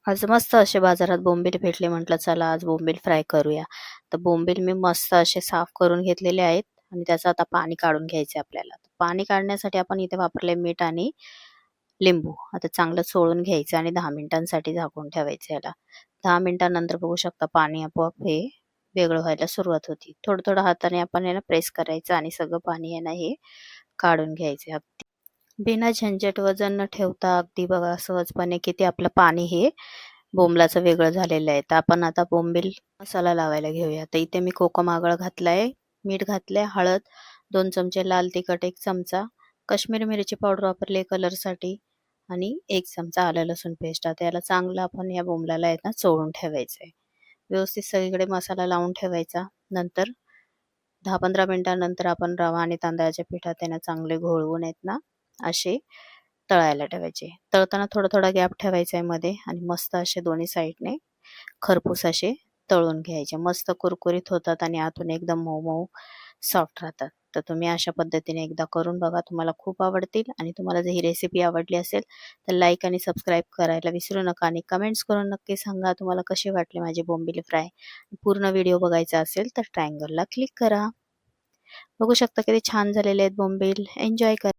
आज मस्त असे बाजारात बोंबील भेटले, म्हटलं चला आज बोंबील फ्राय करूया. तर बोंबील मी मस्त असे साफ करून घेतलेले आहेत आणि त्याचं आता पाणी काढून घ्यायचे आपल्याला. पाणी काढण्यासाठी आपण इथे वापरले मीठ आणि लिंबू. आता चांगलं चोळून घ्यायचं आणि 10 मिनिटांसाठी झाकून ठेवायचं याला. 10 मिनिटांनंतर बघू शकता पाणी आपोआप हे वेगळं व्हायला सुरुवात होती. थोडं थोडं हाताने आपण याला प्रेस करायचं आणि सगळं पाणी आहे ना हे काढून घ्यायचे. बिना झंझट वजन न ठेवता अगदी बघा सहजपणे किती आपलं पाणी हे बोंबलाचं वेगळं झालेलं आहे. तर आपण आता बोंबील मसाला लावायला घेऊया. तर इथे मी कोकम आगळ घातलाय, मीठ घातलंय, हळद 2 चमचे, लाल तिखट 1 चमचा, काश्मीरी मिरची पावडर वापरली कलरसाठी आणि 1 चमचा आलं लसूण पेस्ट. आता याला चांगलं आपण या बोंबलाला आहे ना चोळून ठेवायचंय. व्यवस्थित सगळीकडे मसाला लावून ठेवायचा. नंतर 10-15 मिनिटांनंतर आपण रवा आणि तांदळाच्या पिठात आहे ना चांगले घोळवून आहेत ना असे तळायला ठेवायचे. तळताना थोडा थोडा गॅप ठेवायचा आहे मध्ये आणि मस्त असे दोन्ही साईडने खरपूस असे तळून घ्यायचे. मस्त कुरकुरीत होतात आणि आतून एकदम मऊ मऊ सॉफ्ट राहतात. तर तुम्ही अशा पद्धतीने एकदा करून बघा, तुम्हाला खूप आवडतील. आणि तुम्हाला जर ही रेसिपी आवडली असेल तर लाईक आणि सबस्क्राईब करायला विसरू नका आणि कमेंट्स करून नक्की सांगा तुम्हाला कसे वाटले माझे बोंबील फ्राय. पूर्ण व्हिडिओ बघायचा असेल तर ट्रायंगलला क्लिक करा. बघू शकता किती छान झालेले आहेत बोंबील. एन्जॉय करा.